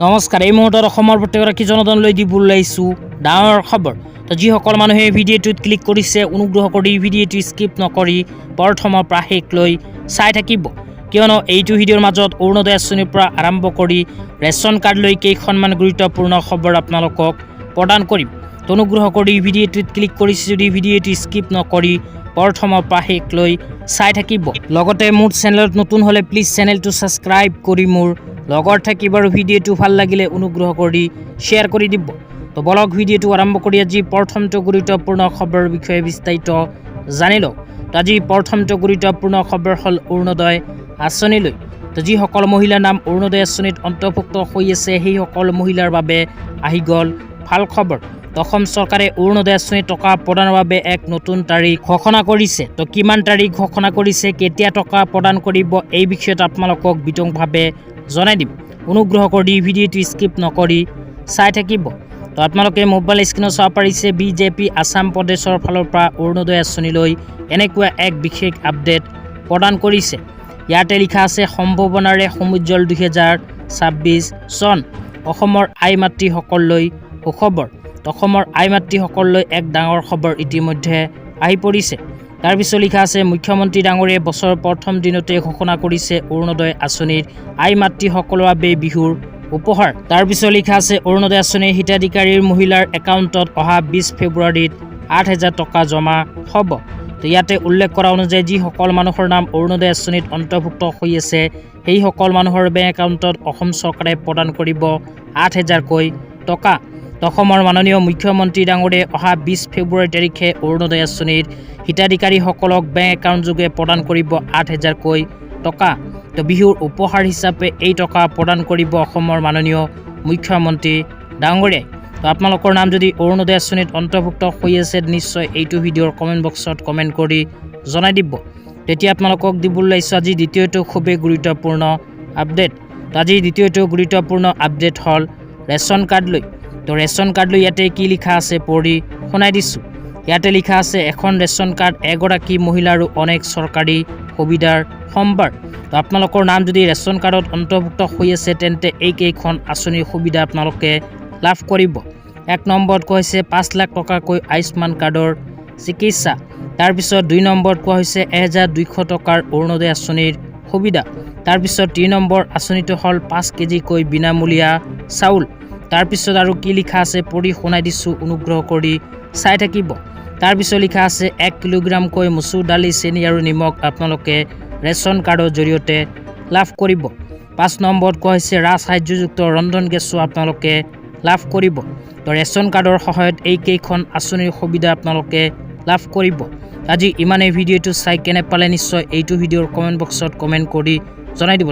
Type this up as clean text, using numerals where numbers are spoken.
নমস্কাৰ। এই মুহূৰ্তত অসমৰ প্ৰত্যেকগৰাকী জনতালৈ দিবলৈ আহিছোঁ ডাঙৰ খবৰ। তো যিসকল মানুহে ভিডিঅ'টোত ক্লিক কৰিছে অনুগ্ৰহ কৰি ভিডিঅ'টো স্কিপ নকৰি প্ৰথমৰ পৰা শেষলৈ চাই থাকিব, কিয়নো এইটো ভিডিঅ'ৰ মাজত অৰুণোদয় আঁচনিৰ পৰা আৰম্ভ কৰি ৰেচন কাৰ্ডলৈ কেইখনমান গুৰুত্বপূৰ্ণ খবৰ আপোনালোকক প্ৰদান কৰিম। তো অনুগ্ৰহ কৰি ভিডিঅ'টোত ক্লিক কৰিছে যদি ভিডিঅ'টো স্কিপ নকৰি প্ৰথমৰ পৰা শেষলৈ চাই থাকিব। লগতে মোৰ চেনেলত নতুন হ'লে প্লিজ চেনেলটো ছাবস্ক্ৰাইব কৰি মোৰ লগত থাকিব আৰু ভিডিঅ'টো ভাল লাগিলে অনুগ্ৰহ কৰি শ্বেয়াৰ কৰি দিব। তো বলক ভিডিঅ'টো আৰম্ভ কৰি আজি প্ৰথমটো গুৰুত্বপূৰ্ণ খবৰৰ বিষয়ে বিস্তাৰিত জানি লওঁ। তো আজি প্ৰথমটো গুৰুত্বপূৰ্ণ খবৰ হ'ল অৰুণোদয় আঁচনিলৈ। তো যিসকল মহিলাৰ নাম অৰুণোদয় আঁচনিত অন্তৰ্ভুক্ত হৈ আছে সেইসকল মহিলাৰ বাবে আহি গ'ল ভাল খবৰ। অসম চৰকাৰে অৰুণোদয় আঁচনিৰ টকা প্ৰদানৰ বাবে এক নতুন তাৰিখ ঘোষণা কৰিছে। তো কিমান তাৰিখ ঘোষণা কৰিছে, কেতিয়া টকা প্ৰদান কৰিব, এই বিষয়ত আপোনালোকক বিতংভাৱে জনাই দিম। অনুগ্ৰহ কৰি ভিডিঅ'টো স্কিপ নকৰি চাই থাকিব। তো আপোনালোকে মোবাইল স্ক্ৰীণত চাব পাৰিছে বিজেপি আছাম প্ৰদেশৰ ফালৰ পৰা অৰুণোদয় আঁচনিলৈ এনেকুৱা এক বিশেষ আপডেট প্ৰদান কৰিছে। ইয়াতে লিখা আছে সম্ভাৱনাৰে সমুজ্জ্বল 2026 চন। অসমৰ আই মাতৃসকললৈ সুখবৰ। অসমৰ আই মাতৃসকললৈ এক ডাঙৰ খবৰ ইতিমধ্যে আহি পৰিছে। তাৰপিছত লিখা আছে মুখ্যমন্ত্ৰী ডাঙৰীয়াই বছৰৰ প্ৰথম দিনতে ঘোষণা কৰিছে অৰুণোদয় আঁচনিৰ আই মাতৃসকলৰ বাবে বিহুৰ উপহাৰ। তাৰপিছত লিখা আছে অৰুণোদয় আঁচনিৰ হিতাধিকাৰীৰ মহিলাৰ একাউণ্টত অহা 20 ফেব্ৰুৱাৰীত 8,000 টকা জমা হ'ব। তো ইয়াতে উল্লেখ কৰা অনুযায়ী যিসকল মানুহৰ নাম অৰুণোদয় আঁচনিত অন্তৰ্ভুক্ত হৈ আছে সেইসকল মানুহৰ বেংক একাউণ্টত অসম চৰকাৰে প্ৰদান কৰিব 8,000কৈ টকা। অসমৰ মাননীয় মুখ্যমন্ত্ৰী ডাঙৰীয়াই অহা 20 ফেব্ৰুৱাৰী তাৰিখে অৰুণোদয় আঁচনিৰ হিতাধিকাৰীসকলক বেংক একাউণ্টযোগে প্ৰদান কৰিব 8,000কৈ টকা। তো বিহুৰ উপহাৰ হিচাপে এই টকা প্ৰদান কৰিব অসমৰ মাননীয় মুখ্যমন্ত্ৰী ডাঙৰীয়াই। তো আপোনালোকৰ নাম যদি অৰুণোদয় আঁচনিত অন্তৰ্ভুক্ত হৈ আছে নিশ্চয় এইটো ভিডিঅ'ৰ কমেণ্ট বক্সত কমেণ্ট কৰি জনাই দিব। তেতিয়া আপোনালোকক দিবলৈ আহিছোঁ আজি দ্বিতীয়টো খুবেই গুৰুত্বপূৰ্ণ আপডেট। তো আজি দ্বিতীয়টো গুৰুত্বপূৰ্ণ আপডেট হ'ল ৰেচন কাৰ্ডলৈ। তো ৰেচন কাৰ্ডলৈ ইয়াতে কি লিখা আছে পঢ়ি শুনাই দিছোঁ। ইয়াতে লিখা আছে এখন ৰেচন কাৰ্ড এগৰাকী মহিলাৰো অনেক চৰকাৰী সুবিধাৰ সম্ভাৰ। তো আপোনালোকৰ নাম যদি ৰেচন কাৰ্ডত অন্তৰ্ভুক্ত হৈ আছে তেন্তে এইকেইখন আঁচনিৰ সুবিধা আপোনালোকে লাভ কৰিব। 1 নম্বৰত কোৱা হৈছে 5 লাখ টকাকৈ আয়ুষ্মান কাৰ্ডৰ চিকিৎসা। তাৰপিছত 2 নম্বৰত কোৱা হৈছে 1,200 টকাৰ অৰুণোদয় আঁচনিৰ সুবিধা। তাৰপিছত 3 নম্বৰ আঁচনিটো হ'ল 5 কেজিকৈ বিনামূলীয়া চাউল। তাৰপিছত আৰু কি লিখা আছে পঢ়ি শুনাই দিছোঁ, অনুগ্ৰহ কৰি চাই থাকিব। তাৰপিছত লিখা আছে 1 কিলোগ্ৰামকৈ মচুৰ দালি, চেনি আৰু নিমখ আপোনালোকে ৰেচন কাৰ্ডৰ জৰিয়তে লাভ কৰিব। 5 নম্বৰত কোৱা হৈছে ৰাজসাহায্যযুক্ত ৰন্ধন গেছো আপোনালোকে লাভ কৰিব। তো ৰেচন কাৰ্ডৰ সহায়ত এইকেইখন আঁচনিৰ সুবিধা আপোনালোকে লাভ কৰিব। আজি ইমানেই। ভিডিঅ'টো চাই কেনে পালে নিশ্চয় এইটো ভিডিঅ'ৰ কমেণ্ট বক্সত কমেণ্ট কৰি জনাই দিব।